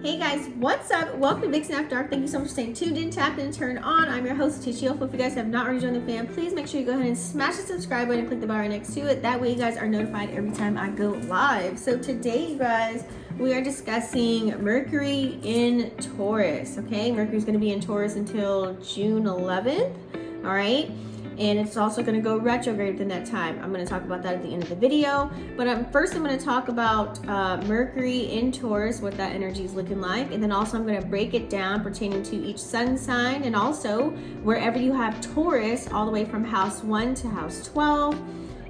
Hey guys, what's up? Welcome to Vixen After Dark. Thank you so much for staying tuned in, tapped in, and turned on. I'm your host, Tisha. If you guys have not already joined the fam, please make sure you go ahead and smash the subscribe button and click the bell right next to it. That way you guys are notified every time I go live. So today, you guys, we are discussing Mercury in Taurus, okay? Mercury's going to be in Taurus until June 11th, all right? And it's also going to go retrograde within that time. I'm going to talk about that at the end of the video. But first I'm going to talk about Mercury in Taurus, what that energy is looking like. And then also I'm going to break it down pertaining to each sun sign. And also wherever you have Taurus, all the way from house 1 to house 12.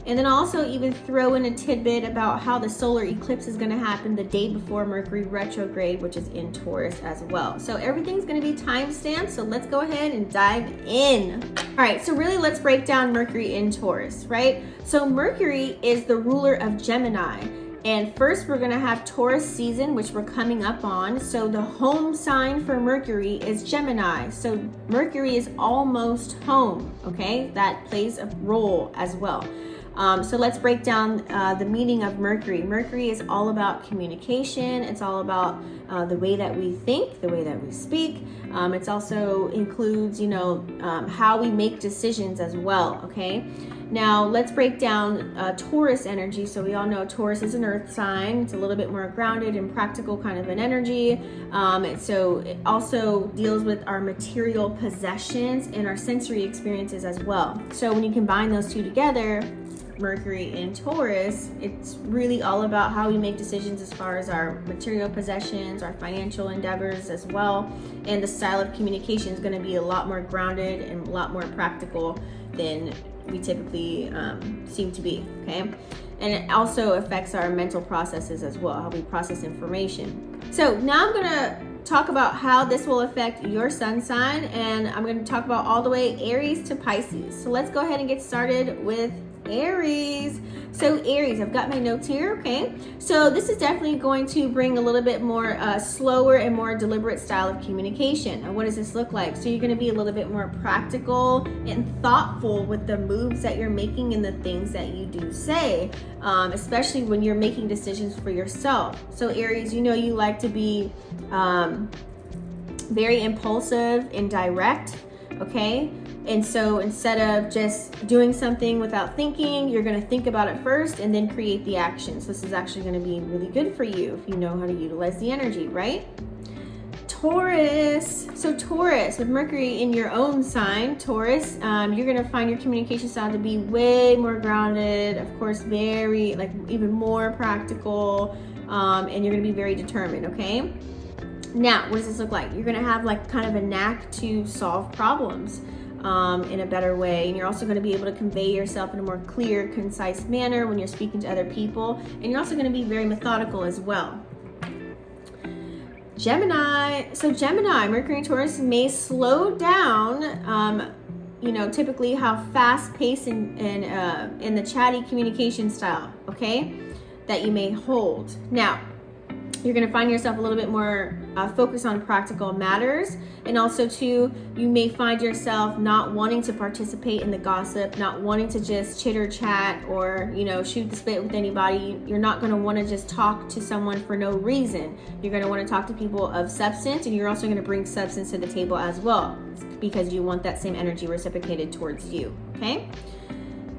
And then also even throw in a tidbit about how the solar eclipse is going to happen the day before Mercury retrograde, which is in Taurus as well. So everything's going to be time-stamped. So let's go ahead and dive in. All right, so really let's break down Mercury in Taurus, right? So Mercury is the ruler of Gemini. And first we're going to have Taurus season, which we're coming up on. So the home sign for Mercury is Gemini. So Mercury is almost home, okay? That plays a role as well. So let's break down the meaning of Mercury. Mercury is all about communication. It's all about the way that we think, the way that we speak. It also includes, how we make decisions as well, okay? Now, let's break down Taurus energy. So we all know Taurus is an earth sign. It's a little bit more grounded and practical kind of an energy. So it also deals with our material possessions and our sensory experiences as well. So when you combine those two together, Mercury in Taurus, it's really all about how we make decisions as far as our material possessions, our financial endeavors as well. And the style of communication is going to be a lot more grounded and a lot more practical than we typically seem to be, okay? And it also affects our mental processes as well, how we process information. So now I'm going to talk about how this will affect your sun sign, and I'm going to talk about all the way Aries to Pisces. So let's go ahead and get started with Aries. So Aries, I've got my notes here, okay? So this is definitely going to bring a little bit more slower and more deliberate style of communication. And what does this look like? So you're going to be a little bit more practical and thoughtful with the moves that you're making and the things that you do say, especially when you're making decisions for yourself. So Aries, you like to be very impulsive and direct, okay? And so instead of just doing something without thinking, you're going to think about it first and then create the action. So this is actually going to be really good for you if you know how to utilize the energy, right? Taurus. So Taurus, with Mercury in your own sign, Taurus, you're going to find your communication style to be way more grounded, of course, very, even more practical, and you're going to be very determined, okay? Now, what does this look like? You're going to have kind of a knack to solve problems in a better way, and you're also going to be able to convey yourself in a more clear, concise manner when you're speaking to other people, and you're also going to be very methodical as well. Gemini. So Gemini, Mercury and Taurus may slow down, typically how fast-paced and the chatty communication style, okay, that you may hold. Now, you're going to find yourself a little bit more focused on practical matters. And also, too, you may find yourself not wanting to participate in the gossip, not wanting to just chitter chat or, shoot the spit with anybody. You're not going to want to just talk to someone for no reason. You're going to want to talk to people of substance, and you're also going to bring substance to the table as well because you want that same energy reciprocated towards you, okay?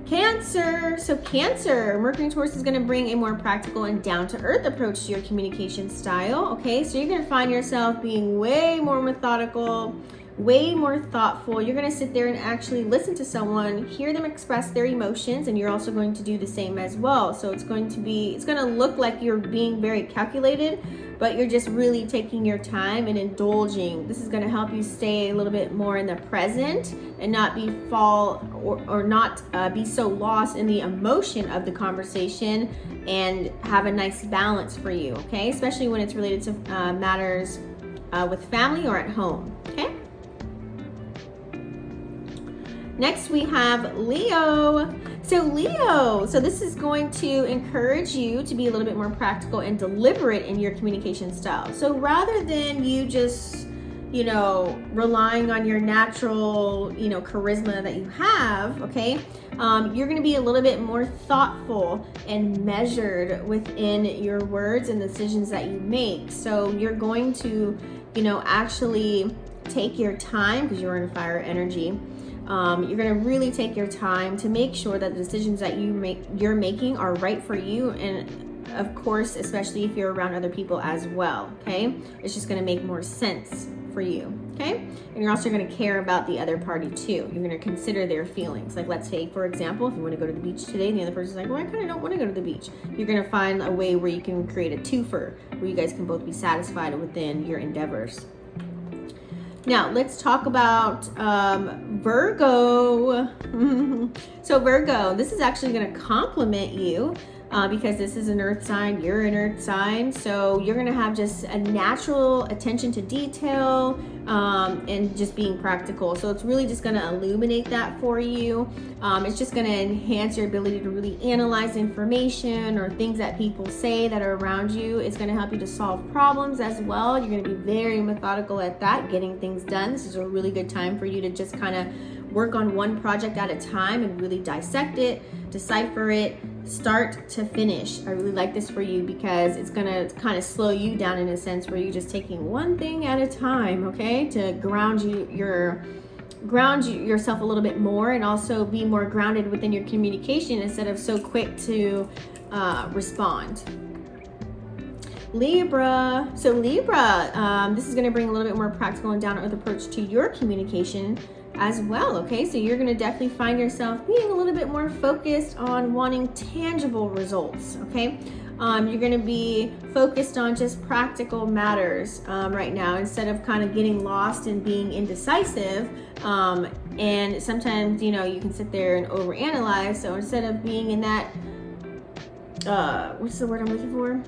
Cancer. So Cancer, Mercury and Taurus is going to bring a more practical and down-to-earth approach to your communication style, okay? So you're going to find yourself being way more methodical, way more thoughtful. You're going to sit there and actually listen to someone, hear them express their emotions, and you're also going to do the same as well. So it's going to look like you're being very calculated, but you're just really taking your time and indulging. This is going to help you stay a little bit more in the present and not be be so lost in the emotion of the conversation, and have a nice balance for you, okay? Especially when it's related to matters with family or at home, okay? Next, we have Leo. So Leo, this is going to encourage you to be a little bit more practical and deliberate in your communication style. So rather than you just, you know, relying on your natural, you know, charisma that you have, okay, you're going to be a little bit more thoughtful and measured within your words and decisions that you make. So you're going to, you know, actually take your time, because you're in fire energy. You're going to really take your time to make sure that the decisions that you're making are right for you, and of course, especially if you're around other people as well, okay? It's just going to make more sense for you, okay? And you're also going to care about the other party too. You're going to consider their feelings. Like, let's say, for example, if you want to go to the beach today and the other person's like, well, I kind of don't want to go to the beach. You're going to find a way where you can create a twofer, where you guys can both be satisfied within your endeavors. Now, let's talk about Virgo. So Virgo, this is actually going to complement you because this is an earth sign, you're an earth sign. So you're going to have just a natural attention to detail and just being practical. So it's really just going to illuminate that for you. It's just going to enhance your ability to really analyze information or things that people say that are around you. It's going to help you to solve problems as well. You're going to be very methodical at that, getting things done. This is a really good time for you to just kind of work on one project at a time and really dissect it, decipher it, start to finish. I really like this for you because it's gonna kind of slow you down in a sense where you're just taking one thing at a time, okay, to ground yourself a little bit more, and also be more grounded within your communication instead of so quick to respond. Libra. So Libra, this is going to bring a little bit more practical and down-to-earth approach to your communication as well, okay? So you're going to definitely find yourself being a little bit more focused on wanting tangible results, okay? You're going to be focused on just practical matters right now, instead of kind of getting lost and being indecisive. And sometimes, you know, you can sit there and overanalyze. So instead of being in that, what's the word I'm looking for?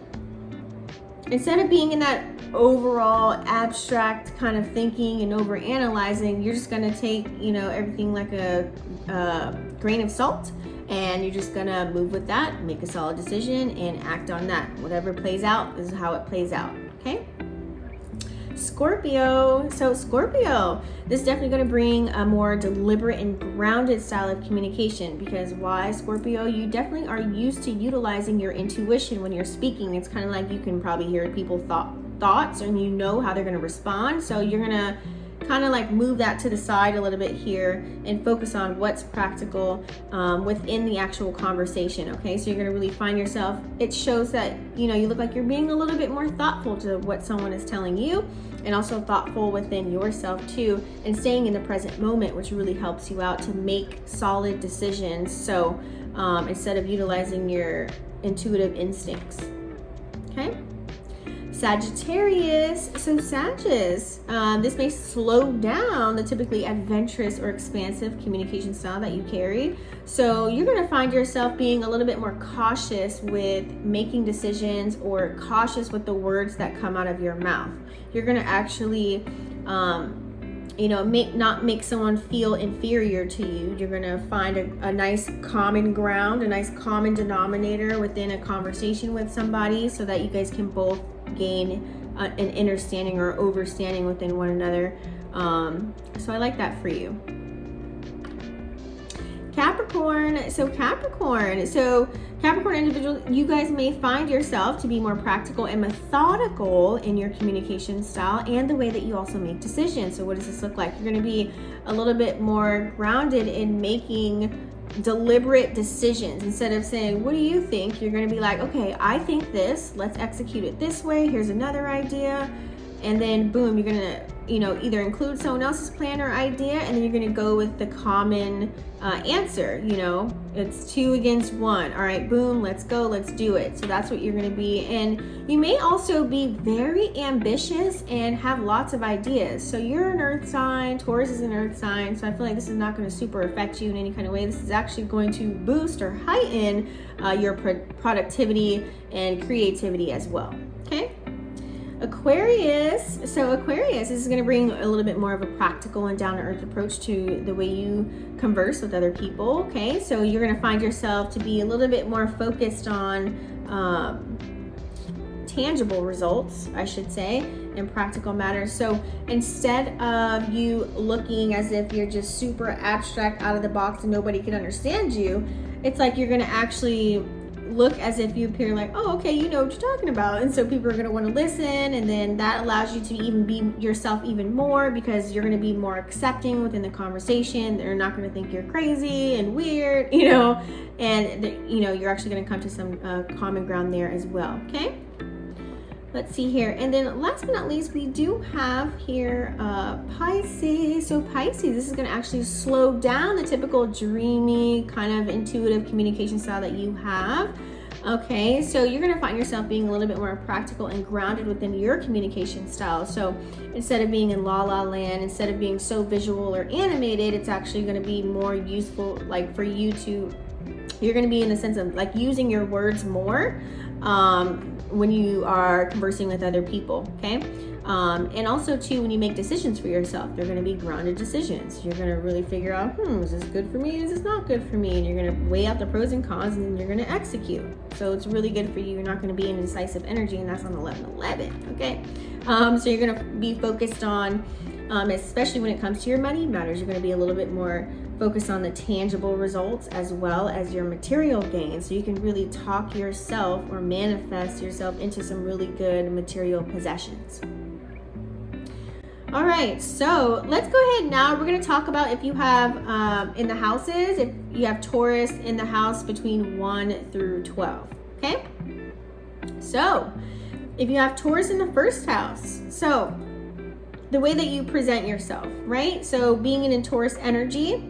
Instead of being in that overall abstract kind of thinking and over analyzing, you're just going to take, you know, everything like a grain of salt, and you're just going to move with that, make a solid decision, and act on that. Whatever plays out is how it plays out, okay? Scorpio. So Scorpio, this is definitely going to bring a more deliberate and grounded style of communication. Because why, Scorpio? You definitely are used to utilizing your intuition when you're speaking. It's kind of like you can probably hear people's thoughts, and you know how they're going to respond. So you're going to kind of like move that to the side a little bit here and focus on what's practical within the actual conversation, okay? So you're going to really find yourself, it shows that, you know, you look like you're being a little bit more thoughtful to what someone is telling you, and also thoughtful within yourself too, and staying in the present moment, which really helps you out to make solid decisions. So instead of utilizing your intuitive instincts, okay? Sagittarius. So Sagittarius, this may slow down the typically adventurous or expansive communication style that you carry. So you're going to find yourself being a little bit more cautious with making decisions, or cautious with the words that come out of your mouth. You're going to actually, you know, not make someone feel inferior to you. You're going to find a nice common ground, a nice common denominator within a conversation with somebody, so that you guys can both gain an understanding or overstanding within one another. So I like that for you. Capricorn. So Capricorn individual, you guys may find yourself to be more practical and methodical in your communication style and the way that you also make decisions. So what does this look like? You're going to be a little bit more grounded in making deliberate decisions. Instead of saying, what do you think? You're going to be like, okay, I think this, let's execute it this way. Here's another idea. And then boom, you're going to, you know, either include someone else's plan or idea, and then you're going to go with the common answer. You know, it's 2 against 1. All right, boom, let's go, let's do it. So that's what you're going to be. And you may also be very ambitious and have lots of ideas. So you're an earth sign, Taurus is an earth sign. So I feel like this is not going to super affect you in any kind of way. This is actually going to boost or heighten your productivity and creativity as well. Okay. Aquarius. So Aquarius, this is going to bring a little bit more of a practical and down-to-earth approach to the way you converse with other people. Okay, so you're going to find yourself to be a little bit more focused on tangible results, I should say, in practical matters. So instead of you looking as if you're just super abstract, out of the box, and nobody can understand you, it's like you're going to actually look as if you appear like, oh, okay, you know what you're talking about. And so people are going to want to listen, and then that allows you to even be yourself even more, because you're going to be more accepting within the conversation. They're not going to think you're crazy and weird, you know, and you're actually going to come to some common ground there as well. Okay, let's see here. And then last but not least, we do have here Pisces. So Pisces, this is going to actually slow down the typical dreamy kind of intuitive communication style that you have. Okay, so you're going to find yourself being a little bit more practical and grounded within your communication style. So instead of being in la la land, instead of being so visual or animated, it's actually going to be more useful, like for you to, you're going to be in the sense of like using your words more when you are conversing with other people. Okay, and also too, when you make decisions for yourself, they're going to be grounded decisions. You're going to really figure out, is this good for me, is this not good for me, and you're going to weigh out the pros and cons, and then you're going to execute. So it's really good for you. You're not going to be in decisive energy, and that's on 11/11. Okay, so you're going to be focused on, especially when it comes to your money matters, you're going to be a little bit more focused on the tangible results as well as your material gain, so you can really talk yourself or manifest yourself into some really good material possessions. All right, so let's go ahead now. We're going to talk about if you have in the houses, if you have Taurus in the house between 1 through 12. Okay, so if you have Taurus in the first house, so the way that you present yourself, right? So being in Taurus energy,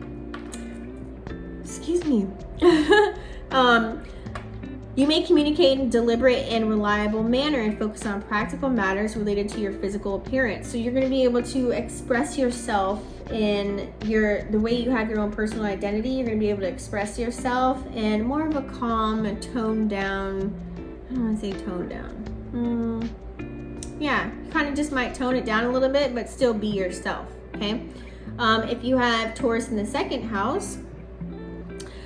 excuse me, you may communicate in a deliberate and reliable manner and focus on practical matters related to your physical appearance. So you're going to be able to express yourself in the way you have your own personal identity. You're going to be able to express yourself in more of a calm and toned down, I don't want to say toned down. Yeah, you kind of just might tone it down a little bit, but still be yourself. Okay. If you have Taurus in the second house,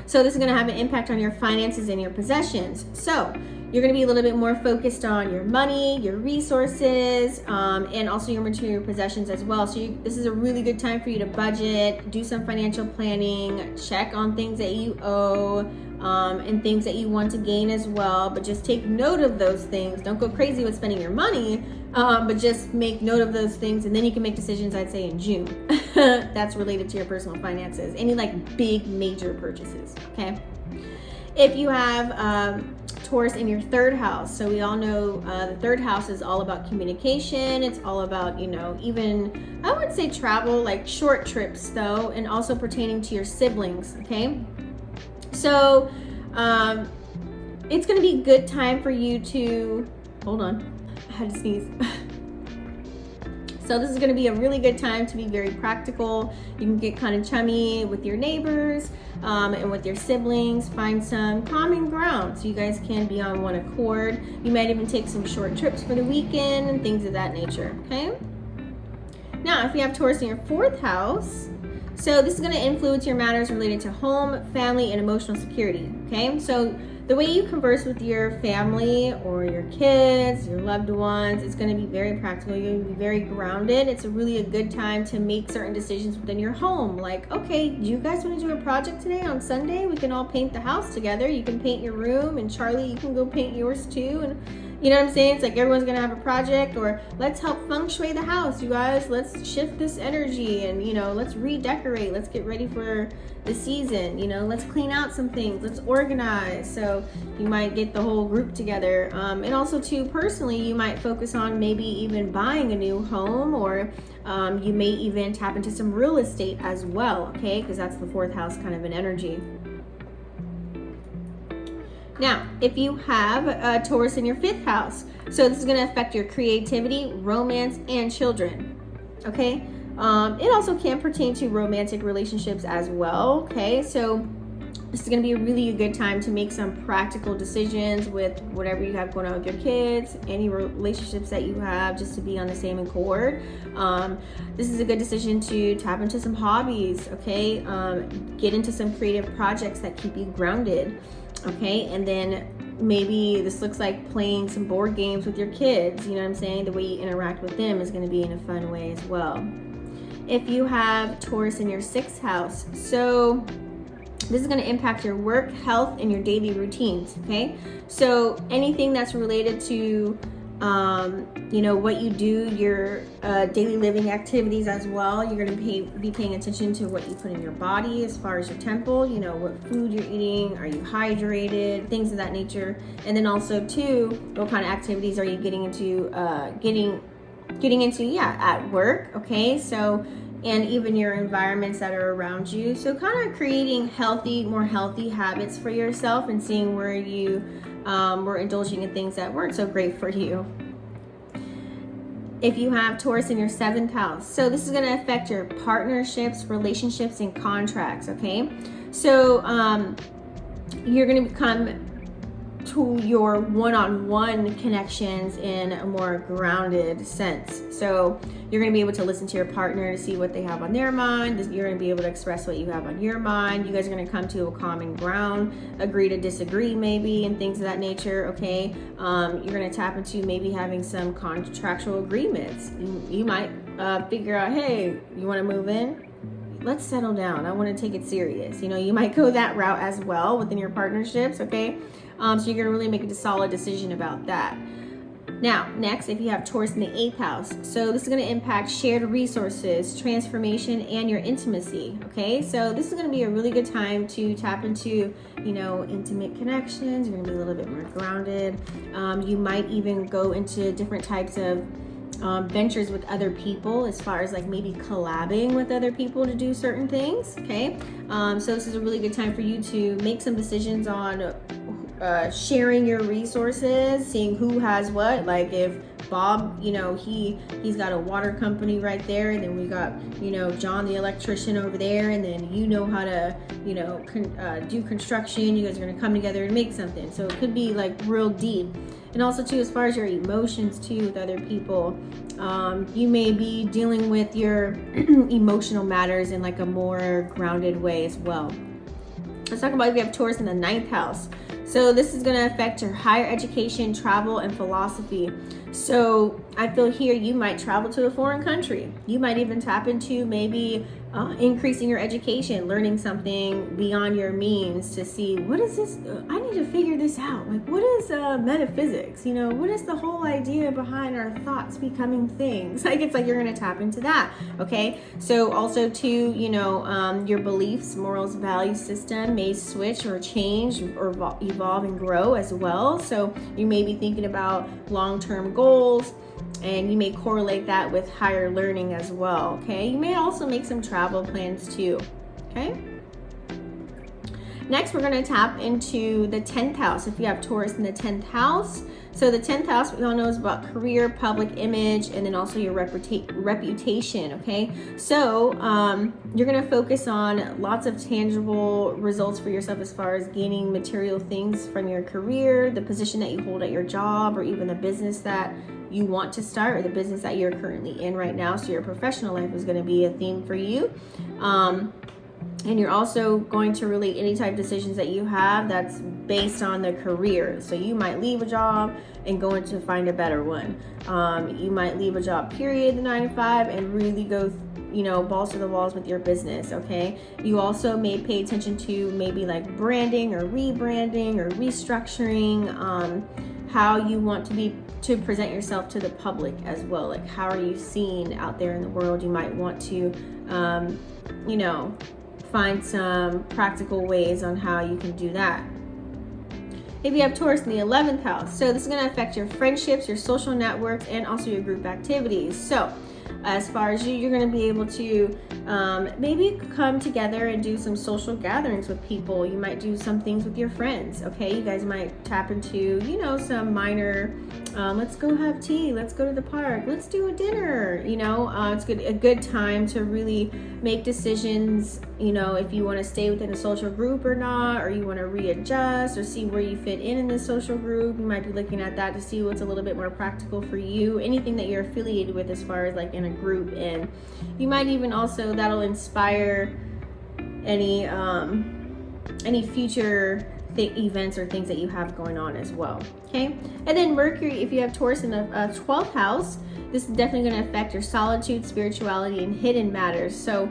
so this is going to have an impact on your finances and your possessions. So you're going to be a little bit more focused on your money, your resources, and also your material possessions as well. So this is a really good time for you to budget, do some financial planning, check on things that you owe, and things that you want to gain as well. But just take note of those things. Don't go crazy with spending your money, but just make note of those things, and then you can make decisions, I'd say, in June. That's related to your personal finances. Any like big major purchases. Okay. If you have Taurus in your third house, so we all know the third house is all about communication. It's all about, even I would say travel, like short trips though, and also pertaining to your siblings. Okay. So it's going to be a good time for you to, hold on, I had to sneeze. So this is going to be a really good time to be very practical. You can get kind of chummy with your neighbors and with your siblings. Find some common ground so you guys can be on one accord. You might even take some short trips for the weekend and things of that nature. Okay. Now, if you have Taurus in your fourth house, so this is going to influence your matters related to home, family, and emotional security. Okay. So the way you converse with your family or your kids, your loved ones, it's going to be very practical. You're going to be very grounded. It's a good time to make certain decisions within your home. Like, okay, do you guys want to do a project today on Sunday? We can all paint the house together. You can paint your room, and Charlie, you can go paint yours too. And you know what I'm saying? It's like everyone's going to have a project, or let's help feng shui the house, you guys. Let's shift this energy and, let's redecorate. Let's get ready for the season. Let's clean out some things. Let's organize. So you might get the whole group together. And also too, personally, you might focus on maybe even buying a new home, or you may even tap into some real estate as well. Okay. Because that's the fourth house kind of an energy. Now, if you have Taurus in your fifth house, so this is going to affect your creativity, romance, and children. Okay. It also can pertain to romantic relationships as well. Okay. So this is going to be a really good time to make some practical decisions with whatever you have going on with your kids, any relationships that you have, just to be on the same accord. This is a good decision to tap into some hobbies. Okay. Get into some creative projects that keep you grounded. Okay, and then maybe this looks like playing some board games with your kids. You know what I'm saying? The way you interact with them is going to be in a fun way as well. If you have Taurus in your 6th house, so this is going to impact your work, health, and your daily routines, okay? So anything that's related to, you know, what you do, your daily living activities as well, you're going to be paying attention to what you put in your body as far as your temple, you know, what food you're eating, are you hydrated, things of that nature. And then also, too, what kind of activities are you getting into, at work, okay? So, and even your environments that are around you. So kind of creating more healthy habits for yourself and seeing where you were indulging in things that weren't so great for you. If you have Taurus in your 7th house, so this is going to affect your partnerships, relationships, and contracts, okay? So you're going to become to your one-on-one connections in a more grounded sense. So you're going to be able to listen to your partner to see what they have on their mind. You're going to be able to express what you have on your mind. You guys are going to come to a common ground, agree to disagree maybe, and things of that nature, okay? You're going to tap into maybe having some contractual agreements. You might figure out, hey, you want to move in? Let's settle down. I want to take it serious. You know, you might go that route as well within your partnerships, okay? So you're going to really make a solid decision about that. Now, next, if you have Taurus in the 8th house, so this is going to impact shared resources, transformation, and your intimacy, okay? So this is going to be a really good time to tap into, you know, intimate connections. You're going to be a little bit more grounded. You might even go into different types of ventures with other people, as far as like maybe collabing with other people to do certain things, okay? So this is a really good time for you to make some decisions on sharing your resources, seeing who has what. Like if Bob, you know, he's got a water company right there, and then we got, you know, John the electrician over there, and then you know how to, you know, do construction. You guys are going to come together and make something. So it could be like real deep. And also too, as far as your emotions too with other people, you may be dealing with your emotional matters in like a more grounded way as well. Let's talk about if you have Taurus in the 9th house. So this is going to affect your higher education, travel, and philosophy. So I feel here you might travel to a foreign country. You might even tap into maybe increasing your education, learning something beyond your means to see, what is this? I need to figure this out. Like, what is metaphysics? You know, what is the whole idea behind our thoughts becoming things? Like, it's like you're going to tap into that. Okay. So also too, you know, your beliefs, morals, value system may switch or change or evolve and grow as well. So you may be thinking about long-term goals, and you may correlate that with higher learning as well, okay? You may also make some travel plans too, okay? Next, we're going to tap into the 10th house if you have Taurus in the 10th house. So the 10th house, we all know, is about career, public image, and then also your reputation, okay? So you're going to focus on lots of tangible results for yourself as far as gaining material things from your career, the position that you hold at your job, or even the business that you want to start, or the business that you're currently in right now. So your professional life is going to be a theme for you. And you're also going to relate any type of decisions that you have that's based on the career. So you might leave a job and go into find a better one. You might leave a job, period, the 9 to 5, and really go, you know, balls to the walls with your business, okay? You also may pay attention to maybe like branding or rebranding or restructuring, how you want to present yourself to the public as well. Like, how are you seen out there in the world? You might want to, you know, find some practical ways on how you can do that. If you have Taurus in the 11th house, so this is going to affect your friendships, your social networks, and also your group activities. So as far as you're going to be able to maybe come together and do some social gatherings with people. You might do some things with your friends, okay? You guys might tap into, you know, some minor, let's go have tea, let's go to the park, let's do a dinner, you know? It's a good time to really make decisions, you know, if you want to stay within a social group or not, or you want to readjust or see where you fit in this social group. You might be looking at that to see what's a little bit more practical for you, anything that you're affiliated with as far as like in a group. And you might even also, that'll inspire any future events or things that you have going on as well. Okay, and then Mercury, if you have Taurus in the 12th house, this is definitely going to affect your solitude, spirituality, and hidden matters. So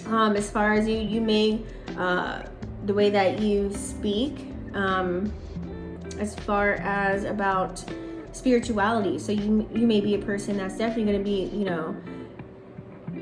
as far as you may the way that you speak, as far as about spirituality, so you may be a person that's definitely going to be, you know,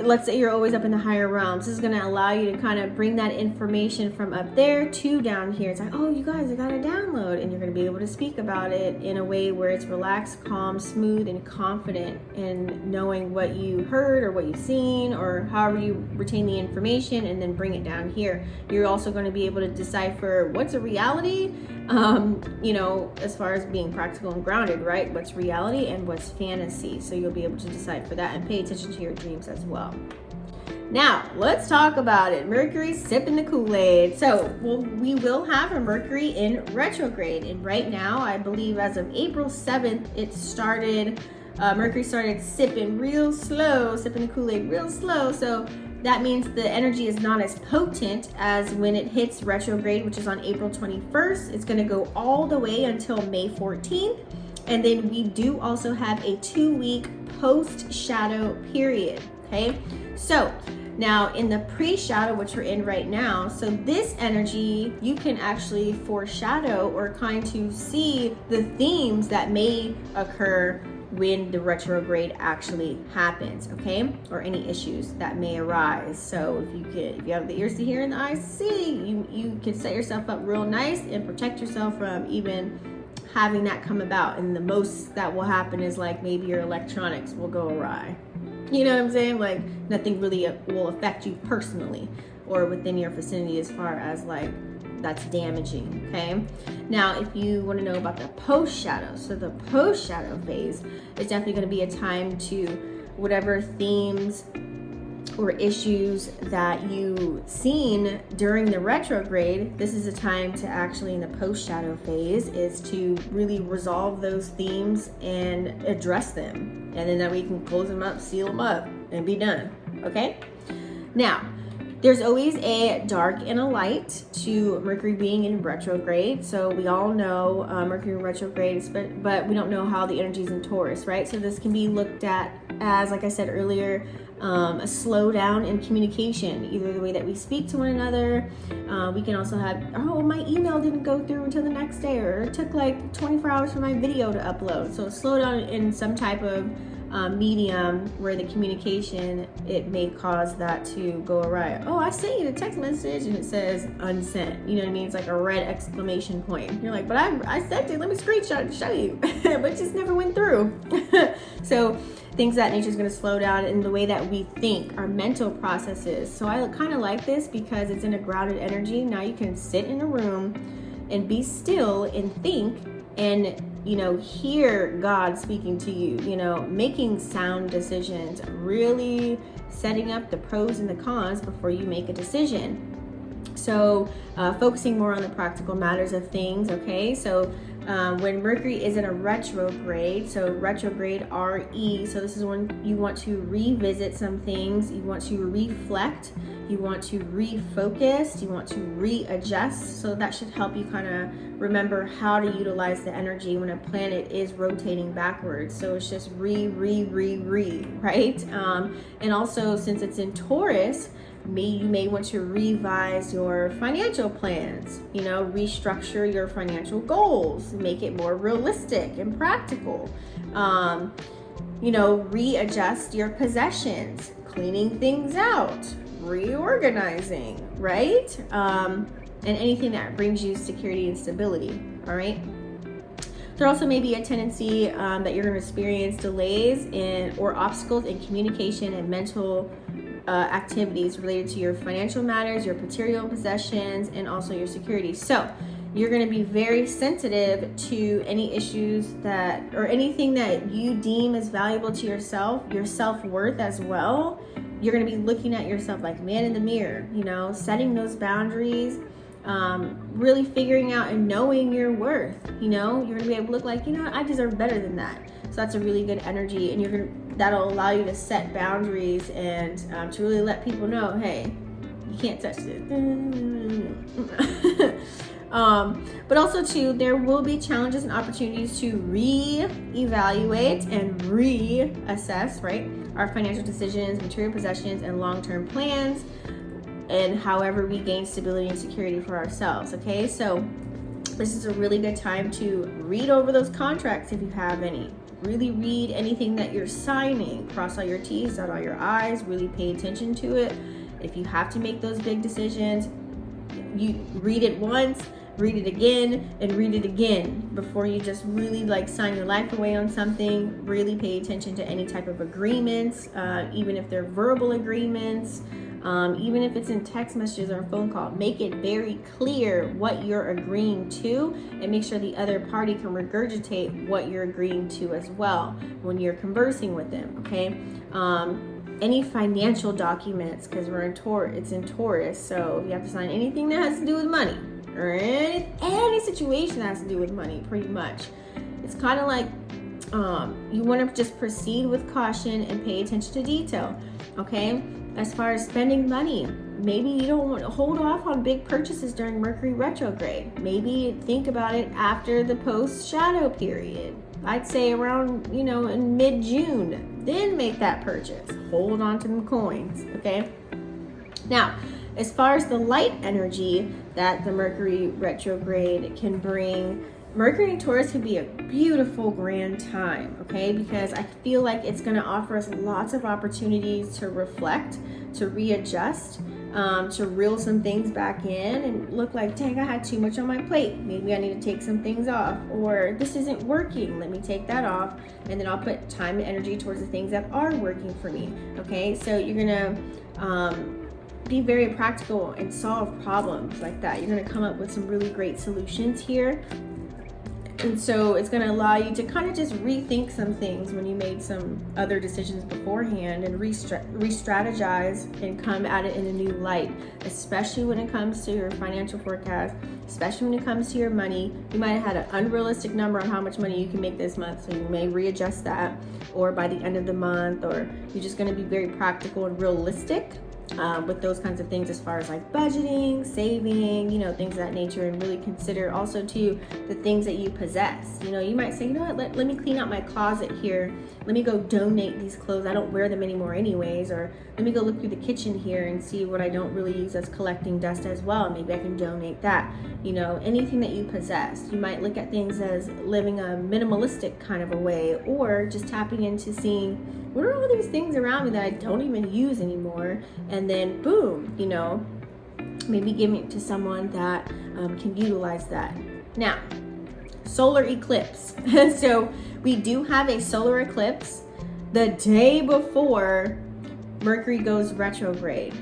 let's say you're always up in the higher realms. This is going to allow you to kind of bring that information from up there to down here. It's like, oh, you guys, I got a download, and you're going to be able to speak about it in a way where it's relaxed, calm, smooth, and confident in knowing what you heard or what you've seen, or however you retain the information, and then bring it down here. You're also going to be able to decipher what's a reality, you know, as far as being practical and grounded, right? What's reality and what's fantasy. So you'll be able to decipher that and pay attention to your dreams as well. Now, let's talk about it. Mercury sipping the Kool-Aid. So, we will have a Mercury in retrograde. And right now, I believe as of April 7th, it started, Mercury started sipping real slow, sipping the Kool-Aid real slow. So that means the energy is not as potent as when it hits retrograde, which is on April 21st. It's going to go all the way until May 14th. And then we do also have a 2-week post-shadow period. Okay, so now in the pre-shadow, which we're in right now, so this energy, you can actually foreshadow or kind of see the themes that may occur when the retrograde actually happens, okay, or any issues that may arise. So if you have the ears to hear and the eyes to see, you can set yourself up real nice and protect yourself from even having that come about. And the most that will happen is like maybe your electronics will go awry. You know what I'm saying? Like nothing really will affect you personally or within your vicinity as far as like that's damaging, okay? Now, if you want to know about the post-shadow, so the post-shadow phase is definitely going to be a time to whatever themes or issues that you've seen during the retrograde, this is a time to actually, in the post-shadow phase, is to really resolve those themes and address them. And then that we can close them up, seal them up, and be done, okay? Now, there's always a dark and a light to Mercury being in retrograde. So we all know Mercury in retrograde, but we don't know how the energy is in Taurus, right? So this can be looked at as, like I said earlier, a slowdown in communication, either the way that we speak to one another. We can also have, oh, my email didn't go through until the next day, or it took like 24 hours for my video to upload. So a slowdown in some type of medium where the communication, it may cause that to go awry. Oh, I sent you the text message and it says unsent. You know what I mean? It's like a red exclamation point. You're like, but I sent it. Let me screenshot and show you. But it just never went through. So things of that nature is going to slow down in the way that we think, our mental processes. So I kind of like this because it's in a grounded energy. Now you can sit in a room and be still and think and, you know, hear God speaking to you, you know, making sound decisions, really setting up the pros and the cons before you make a decision. So focusing more on the practical matters of things, okay? So when Mercury is in a retrograde, so retrograde RE, so this is when you want to revisit some things, you want to reflect, you want to refocus, you want to readjust. So that should help you kind of remember how to utilize the energy when a planet is rotating backwards. So it's just re, right? And also, since it's in Taurus, you may want to revise your financial plans, you know, restructure your financial goals, make it more realistic and practical, you know, readjust your possessions, cleaning things out, reorganizing, right? And anything that brings you security and stability, all right? There also may be a tendency that you're going to experience delays or obstacles in communication and mental activities related to your financial matters, your material possessions, and also your security. So you're going to be very sensitive to any issues that, or anything that you deem as valuable to yourself, your self-worth as well. You're going to be looking at yourself like man in the mirror, you know, setting those boundaries, really figuring out and knowing your worth. You know, you're going to be able to look like, you know what, I deserve better than that. So that's a really good energy, and that'll allow you to set boundaries and to really let people know, hey, you can't touch this. But also too, there will be challenges and opportunities to re-evaluate and reassess, right, our financial decisions, material possessions, and long-term plans, and however we gain stability and security for ourselves. Okay, so this is a really good time to read over those contracts if you have any. Really read anything that you're signing. Cross all your T's, dot all your I's. Really pay attention to it. If you have to make those big decisions, you read it once, read it again, and read it again before you just really like sign your life away on something. Really pay attention to any type of agreements, even if they're verbal agreements. Even if it's in text messages or a phone call, make it very clear what you're agreeing to, and make sure the other party can regurgitate what you're agreeing to as well when you're conversing with them. Okay, any financial documents, because we're in Taurus, it's in Taurus, so if you have to sign anything that has to do with money or any situation that has to do with money, pretty much, it's kind of like you want to just proceed with caution and pay attention to detail. Okay, as far as spending money, maybe you don't want to hold off on big purchases during Mercury retrograde. Maybe think about it after the post-shadow period. I'd say around, in mid-June, then make that purchase. Hold on to them coins, okay? Now, as far as the light energy that the Mercury retrograde can bring, Mercury and Taurus could be a beautiful, grand time, okay? Because I feel like it's going to offer us lots of opportunities to reflect, to readjust, to reel some things back in and look like, dang, I had too much on my plate. Maybe I need to take some things off. Or this isn't working. Let me take that off. And then I'll put time and energy towards the things that are working for me, okay? So you're going to be very practical and solve problems like that. You're going to come up with some really great solutions here. And so it's going to allow you to kind of just rethink some things when you made some other decisions beforehand, and re-strategize and come at it in a new light, especially when it comes to your financial forecast, especially when it comes to your money. You might have had an unrealistic number on how much money you can make this month, so you may readjust that, or by the end of the month, or you're just going to be very practical and realistic with those kinds of things, as far as like budgeting, saving, things of that nature, and really consider also too the things that you possess. You might say, what, let me clean out my closet here. Let me go donate these clothes. I don't wear them anymore anyways. Or let me go look through the kitchen here and see what I don't really use that's collecting dust as well. Maybe I can donate that. Anything that you possess. You might look at things as living a minimalistic kind of a way, or just tapping into seeing, what are all these things around me that I don't even use anymore? And then boom, maybe giving it to someone that can utilize that. Now, solar eclipse. So we do have a solar eclipse the day before Mercury goes retrograde.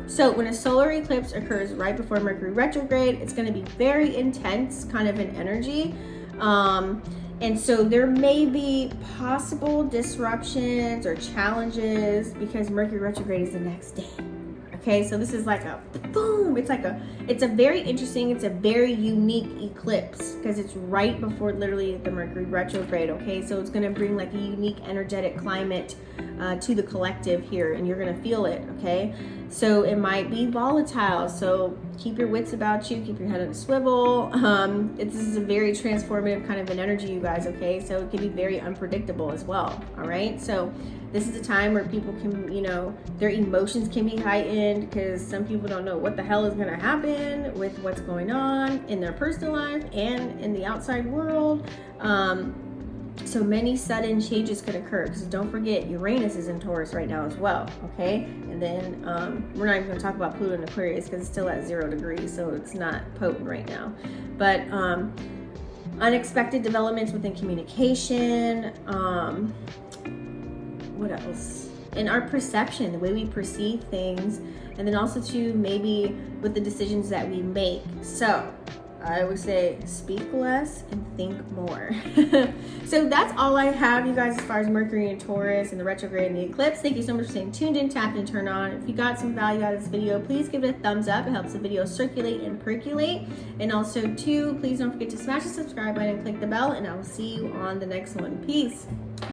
So when a solar eclipse occurs right before Mercury retrograde, it's going to be very intense kind of an energy. And so there may be possible disruptions or challenges because Mercury retrograde is the next day. Okay, so this is like a boom. It's a very interesting, it's a very unique eclipse because it's right before literally the Mercury retrograde. Okay, so it's going to bring like a unique energetic climate to the collective here, and you're going to feel it. Okay, so it might be volatile, so keep your wits about you, keep your head on a swivel. This is a very transformative kind of an energy, you guys. Okay, so it can be very unpredictable as well. All right, so this is a time where people can, their emotions can be heightened because some people don't know what the hell is going to happen with what's going on in their personal life and in the outside world. So many sudden changes could occur, because don't forget, Uranus is in Taurus right now as well, okay? And then we're not even going to talk about Pluto and Aquarius because it's still at 0 degrees, so it's not potent right now. But unexpected developments within communication, what else? In our perception, the way we perceive things, and then also too maybe with the decisions that we make. So I would say speak less and think more. So that's all I have, you guys, as far as Mercury and Taurus and the retrograde and the eclipse. Thank you so much for staying tuned in, tapped, and turned on. If you got some value out of this video, please give it a thumbs up. It helps the video circulate and percolate. And also too, please don't forget to smash the subscribe button and click the bell, and I will see you on the next one. Peace.